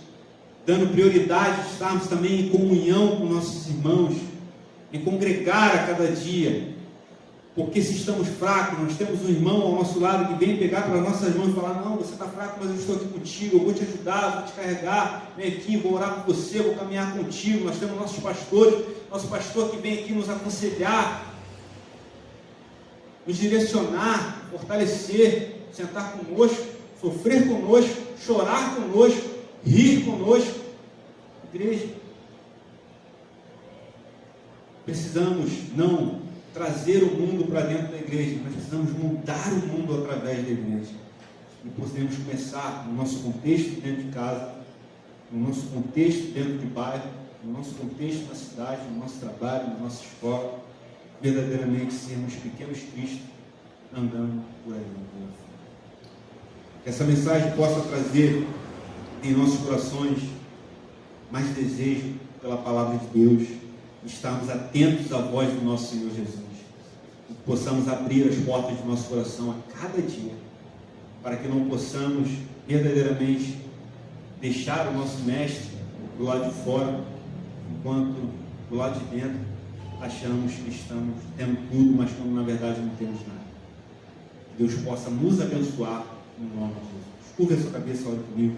dando prioridade, estarmos também em comunhão com nossos irmãos, em congregar a cada dia, porque se estamos fracos, nós temos um irmão ao nosso lado que vem pegar pelas nossas mãos e falar: não, você está fraco, mas eu estou aqui contigo, eu vou te ajudar, vou te carregar, vem aqui, vou orar por você, vou caminhar contigo. Nós temos nossos pastores, nosso pastor que vem aqui nos aconselhar, nos direcionar, fortalecer, sentar conosco, sofrer conosco, chorar conosco, rir conosco. Igreja, precisamos não trazer o mundo para dentro da igreja, nós precisamos mudar o mundo através da igreja. E podemos começar no nosso contexto dentro de casa, no nosso contexto dentro de bairro, no nosso contexto na cidade, no nosso trabalho, na nossa escola, verdadeiramente sermos pequenos Cristos andando por aí. Que essa mensagem possa trazer em nossos corações mais desejo pela palavra de Deus, estarmos atentos à voz do nosso Senhor Jesus, e que possamos abrir as portas do nosso coração a cada dia, para que não possamos verdadeiramente deixar o nosso mestre do lado de fora, enquanto do lado de dentro achamos que estamos tendo tudo, mas quando na verdade não temos nada. Que Deus possa nos abençoar no nome de Jesus. Curva a sua cabeça, olha comigo.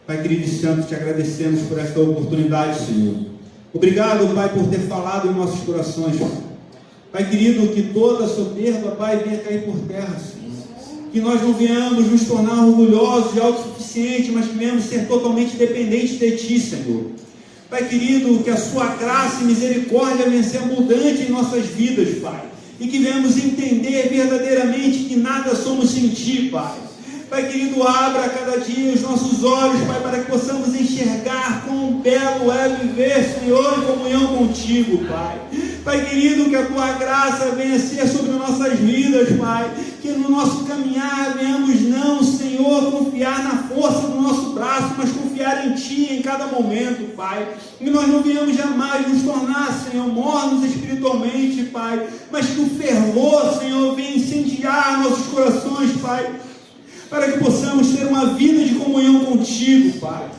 Pai querido e santo, te agradecemos por esta oportunidade, Senhor. Obrigado, Pai, por ter falado em nossos corações. Pai querido, que toda soberba, Pai, venha cair por terra, Senhor. Que nós não venhamos nos tornar orgulhosos e autossuficientes, mas que venhamos ser totalmente dependentes de Ti, Senhor. Pai querido, que a Sua graça e misericórdia venha ser abundante em nossas vidas, Pai. E que venhamos entender verdadeiramente que nada somos sem Ti, Pai. Pai querido, abra a cada dia os nossos olhos, Pai, para que possamos enxergar quão belo é viver, Senhor, em comunhão contigo, Pai. Pai querido, que a Tua graça venha ser sobre nossas vidas, Pai. Que no nosso caminhar venhamos não, Senhor, confiar na força do nosso braço, mas confiar em Ti em cada momento, Pai. Que nós não venhamos jamais nos tornar, Senhor, mornos espiritualmente, Pai. Mas que o fervor, Senhor, venha incendiar nossos corações, Pai, para que possamos ter uma vida de comunhão contigo, Pai.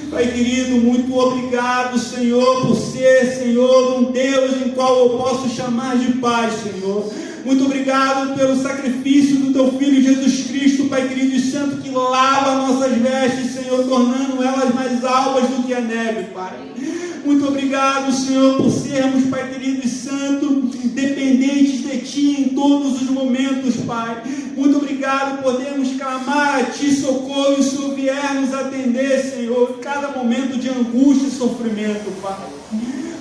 Pai querido, muito obrigado, Senhor, por ser, Senhor, um Deus em qual eu posso chamar de Pai, Senhor. Muito obrigado pelo sacrifício do Teu Filho Jesus Cristo, Pai querido e santo, que lava nossas vestes, Senhor, tornando elas mais alvas do que a neve, Pai. Muito obrigado, Senhor, por sermos, Pai querido e santo, dependentes de Ti em todos os momentos, Pai. Muito obrigado por podermos clamar a Ti socorro, e o Senhor vier nos atender, Senhor, em cada momento de angústia e sofrimento, Pai.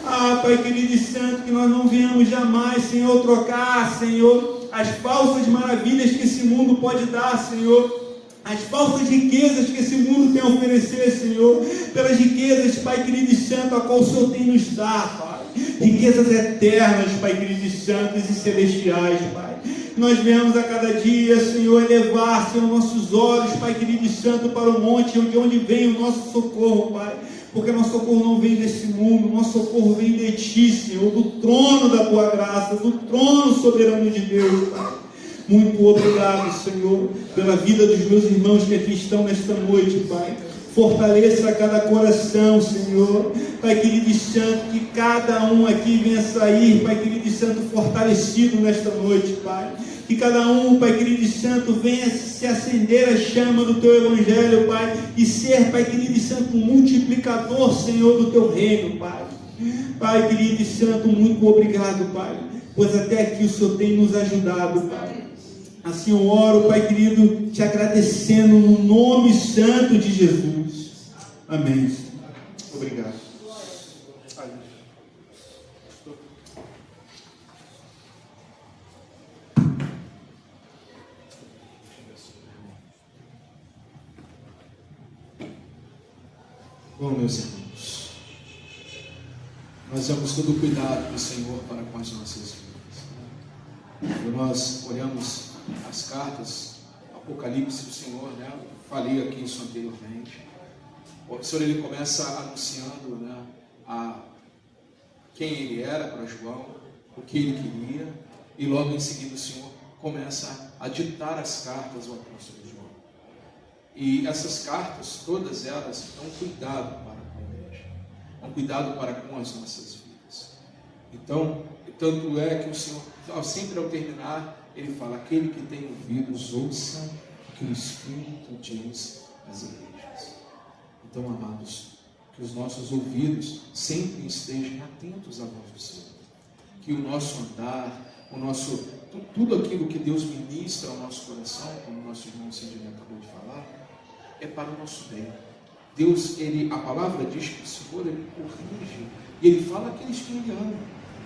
Ah, Pai querido e santo, que nós não venhamos jamais, Senhor, trocar, Senhor, as falsas maravilhas que esse mundo pode dar, Senhor, as falsas riquezas que esse mundo tem a oferecer, Senhor, pelas riquezas, Pai querido e santo, a qual o Senhor tem nos dado, Pai. Riquezas eternas, Pai querido e santos e celestiais, Pai. Nós venhamos a cada dia, Senhor, elevar, Senhor, nossos olhos, Pai querido e santo, para o monte de onde vem o nosso socorro, Pai. Porque nosso socorro não vem desse mundo, nosso socorro vem de Ti, Senhor, do trono da Tua graça, do trono soberano de Deus, Pai. Muito obrigado, Senhor, pela vida dos meus irmãos que aqui estão nesta noite, Pai. Fortaleça cada coração, Senhor. Pai querido e santo, que cada um aqui venha sair, Pai querido e santo, fortalecido nesta noite, Pai. Que cada um, Pai querido e santo, venha se acender a chama do Teu Evangelho, Pai, e ser, Pai querido e santo, um multiplicador, Senhor, do Teu reino, Pai. Pai querido e santo, muito obrigado, Pai, pois até aqui o Senhor tem nos ajudado, Pai. Assim eu oro, Pai querido, te agradecendo no nome santo de Jesus. Amém. Obrigado. Bom, meus irmãos, nós temos todo o cuidado do Senhor para com as nossas vidas. Quando nós olhamos as cartas, Apocalipse do Senhor, né? Falei aqui isso anteriormente. O Senhor, ele começa anunciando, né, quem ele era para João, o que ele queria, e logo em seguida o Senhor começa a ditar as cartas ao apóstolo João. E essas cartas, todas elas, é um cuidado para com a igreja. É um cuidado para com as nossas vidas. Então, tanto é que o Senhor, sempre ao terminar, Ele fala: aquele que tem ouvidos, ouça o que o Espírito diz às igrejas. Então, amados, que os nossos ouvidos sempre estejam atentos à voz do Senhor. Que o nosso andar, tudo aquilo que Deus ministra ao nosso coração, como o nosso irmão Sidney acabou de falar, é para o nosso bem. Deus, a palavra diz que o Senhor, Ele corrige, e Ele fala aqueles que Ele ama.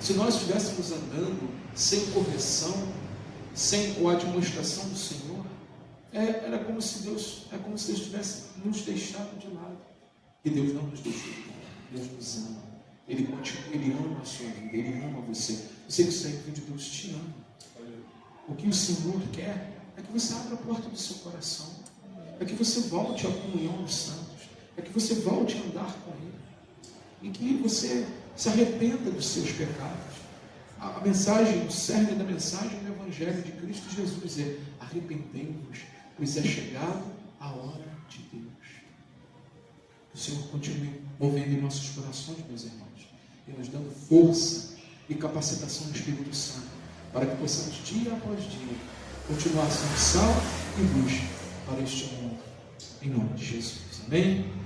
Se nós estivéssemos andando sem correção, sem a admoestação do Senhor, era como se Deus tivesse nos deixado de lado. E Deus não nos deixou de lado. Deus nos ama. Ele ama a sua vida, Ele ama você. Você que está em vídeo, Deus te ama. O que o Senhor quer é que você abra a porta do seu coração, é que você volte à comunhão dos santos, é que você volte a andar com Ele, e que você se arrependa dos seus pecados. A mensagem, o cerne da mensagem do Evangelho de Cristo Jesus é: arrependei-vos, pois é chegado a hora de Deus. Que o Senhor continue movendo em nossos corações, meus irmãos, e nos dando força e capacitação do Espírito Santo, para que possamos, dia após dia, continuar sendo sal e luz para este mundo, em nome de Jesus. Amém?